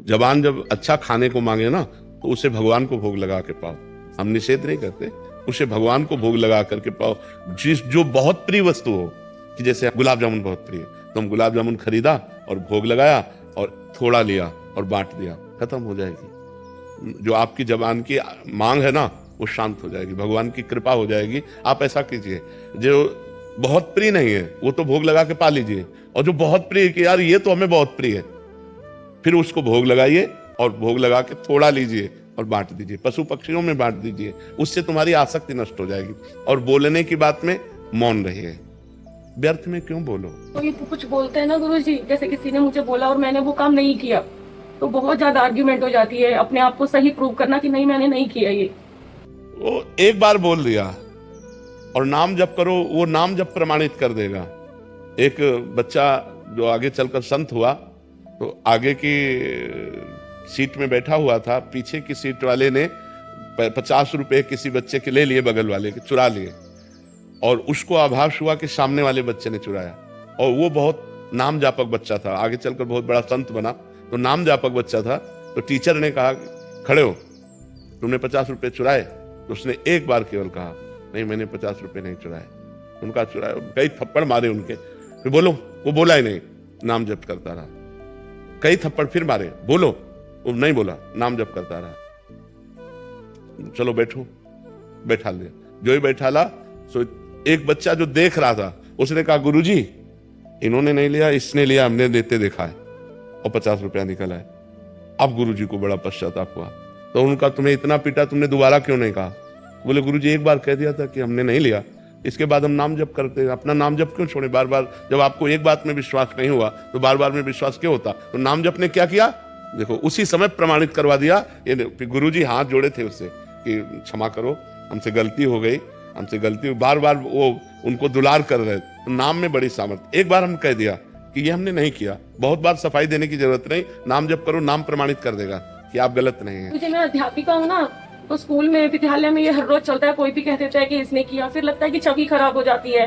जबान जब अच्छा खाने को मांगे ना, तो उसे भगवान को भोग लगा के पाओ। हम निषेध नहीं करते, उसे भगवान को भोग लगा करके पाओ। जो बहुत प्रिय वस्तु हो, कि जैसे गुलाब जामुन बहुत प्रिय, तो हम गुलाब जामुन खरीदा और भोग लगाया और थोड़ा लिया और बांट दिया, खत्म हो जाएगी। जो आपकी जबान की मांग है ना, वो शांत हो जाएगी, भगवान की कृपा हो जाएगी। आप ऐसा कीजिए। जो बहुत प्रिय नहीं है वो तो भोग लगा के पा लीजिए, और जो बहुत प्रिय कि यार ये तो हमें बहुत प्रिय है, फिर उसको भोग लगाइए और भोग लगा के थोड़ा लीजिए और बांट दीजिए, पशु पक्षियों में बांट दीजिए। उससे तुम्हारी आसक्ति नष्ट हो जाएगी। और बोलने की बात में मौन रहिए, व्यर्थ में क्यों बोलो। तो ये कुछ बोलते हैं ना गुरुजी, जैसे किसी ने मुझे बोला और मैंने वो काम नहीं किया, तो बहुत ज्यादा आर्ग्यूमेंट हो जाती है, अपने आप को सही प्रूव करना कि नहीं मैंने नहीं किया ये। वो एक बार बोल दिया और नाम जप करो, वो नाम जप प्रमाणित कर देगा। एक बच्चा जो आगे चलकर संत हुआ, तो आगे की सीट में बैठा हुआ था, पीछे की सीट वाले ने 50 रुपए किसी बच्चे के ले लिए, बगल वाले के चुरा लिए, और उसको आभास हुआ कि सामने वाले बच्चे ने चुराया। और वो बहुत नाम जापक बच्चा था, आगे चलकर बहुत बड़ा संत बना। तो नाम जापक बच्चा था, तो टीचर ने कहा खड़े हो, तुमने 50 रुपए चुराए? तो उसने एक बार केवल कहा नहीं मैंने 50 रुपए नहीं चुराए। उनका चुराया, कई थप्पड़ मारे उनके, फिर बोलो, वो बोला ही नहीं, नाम जप करता रहा। कई थप्पड़ फिर मारे, बोलो, वो नहीं बोला, नाम जप करता रहा। चलो बैठो, बैठा लिया। जो ही बैठा ला, सो एक बच्चा जो देख रहा था, उसने कहा गुरुजी इन्होंने नहीं लिया, इसने लिया, हमने देते देखा है, और 50 रुपया निकल आए। अब गुरुजी को बड़ा पश्चाताप हुआ। तो उनका तुम्हें इतना पीटा, तुमने दोबारा क्यों नहीं कहा? बोले गुरुजी एक बार कह दिया था कि हमने नहीं लिया, इसके बाद हम नाम जप करते हैं, अपना नाम जप क्यों छोड़े बार बार? जब आपको एक बात में विश्वास नहीं हुआ तो बार बार में विश्वास क्यों होता? तो नाम जप ने क्या किया, देखो उसी समय प्रमाणित करवा दिया। ये गुरुजी हाथ जोड़े थे उससे कि क्षमा करो, हमसे गलती हो गई, हमसे गलती हुई। बार बार वो उनको दुलार कर रहे। तो नाम में बड़ी सामर्थ्य। एक बार हम कह दिया कि ये हमने नहीं किया, बहुत बार सफाई देने की जरूरत नहीं, नाम जप करो, नाम प्रमाणित कर देगा कि आप गलत नहीं है। मुझे, मैं अध्यापिका हूँ ना, तो स्कूल में, विद्यालय में ये हर रोज चलता है, कोई भी कह देता है कि इसने किया, फिर लगता है कि छवि खराब हो जाती है।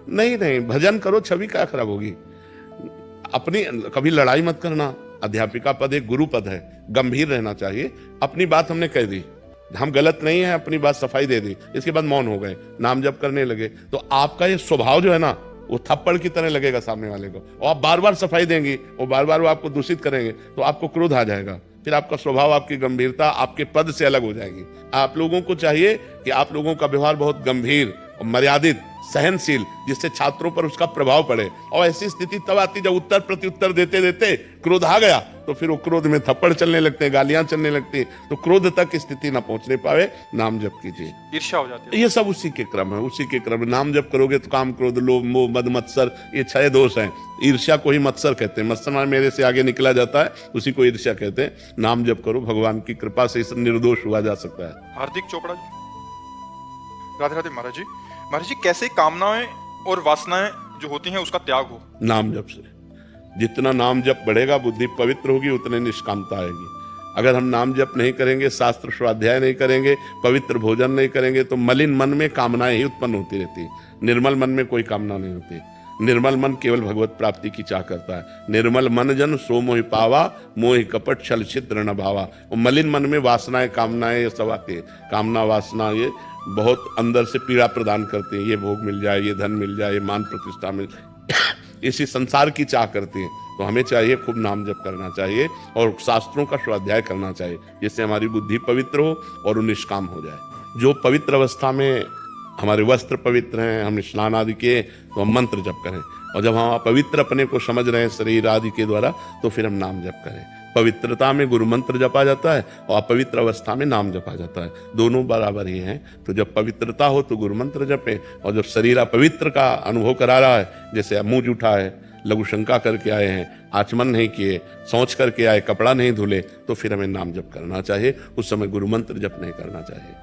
नहीं नहीं, भजन करो, छवि क्या खराब होगी? अपनी कभी लड़ाई मत करना। अध्यापिका पद एक गुरु पद है, गंभीर रहना चाहिए। अपनी बात हमने कह दी, हम गलत नहीं है, अपनी बात सफाई दे दी, इसके बाद मौन हो गए, नाम जप करने लगे। तो आपका ये स्वभाव जो है ना, वो थप्पड़ की तरह लगेगा सामने वाले को, और आप बार बार सफाई देंगी, और बार बार वो आपको दूषित करेंगे, तो आपको क्रोध आ जाएगा। फिर आपका स्वभाव, आपकी गंभीरता आपके पद से अलग हो जाएगी। आप लोगों को चाहिए कि आप लोगों का व्यवहार बहुत गंभीर और मर्यादित, सहनशील, जिससे छात्रों पर उसका प्रभाव पड़े। और ऐसी स्थिति तब आती जब उत्तर प्रत्युत्तर देते देते क्रोध आ गया, तो फिर वो क्रोध में थप्पड़ चलने लगते हैं, गालियां चलने लगती हैं। तो क्रोध तक की स्थिति ना पहुंचने पावे, नाम जप कीजिए। ईर्ष्या हो जाती है। ये सब उसी के क्रम है, उसी के क्रम है। नाम जप करोगे तो काम, क्रोध, लोभ, मोह, मद, मत्सर, ये 6 दोष हैं। ईर्ष्या को ही मत्सर कहते हैं। मत्सर मेरे से आगे निकला जाता है, उसी को ईर्ष्या कहते हैं। नाम जप करो, भगवान की कृपा से इस निर्दोष हुआ जा सकता है। हार्दिक चोपड़ा जी, राधे राधे। महाराज जी, महाराज जी, कैसे कामनाएं और वासनाएं जो होती हैं उसका त्याग हो? नाम जप से। जितना नाम जप बढ़ेगा, बुद्धि पवित्र होगी, उतने निष्कामता आएगी। अगर हम नाम जप नहीं करेंगे, शास्त्र स्वाध्याय नहीं करेंगे, पवित्र भोजन नहीं करेंगे, तो मलिन मन में कामनाएं ही उत्पन्न होती रहती। निर्मल मन में कोई कामना नहीं होती। निर्मल मन केवल भगवत प्राप्ति की चाह करता है। निर्मल मन जन सो मोहि पावा, मोहि कपट छल छिद्र न भावा। और मलिन मन में वासनाएं, कामनाएं ये सब आती है। कामना, वासना ये बहुत अंदर से पीड़ा प्रदान करते हैं। ये भोग मिल जाए, ये धन मिल जाए, ये मान प्रतिष्ठा मिल इसी संसार की चाह करती हैं। तो हमें चाहिए खूब नाम जप करना चाहिए और शास्त्रों का स्वाध्याय करना चाहिए, जिससे हमारी बुद्धि पवित्र हो और वो निष्काम हो जाए। जो पवित्र अवस्था में हमारे वस्त्र पवित्र हैं, हम स्नान आदि किए, तो हम मंत्र जप करें। और जब हम पवित्र अपने को समझ रहे हैं शरीर आदि के द्वारा, तो फिर हम नाम जप करें। पवित्रता में गुरु मंत्र जपा जाता है और अपवित्र अवस्था में नाम जपा जाता है, दोनों बराबर ही हैं। तो जब पवित्रता हो तो गुरु मंत्र जपें, और जब शरीर अपवित्र का अनुभव करा रहा है, जैसे मुंह जूठा है, लघु शंका करके आए हैं, आचमन नहीं किए, शौच करके आए, कपड़ा नहीं धुले, तो फिर हमें नाम जप करना चाहिए। उस समय गुरु मंत्र जप नहीं करना चाहिए।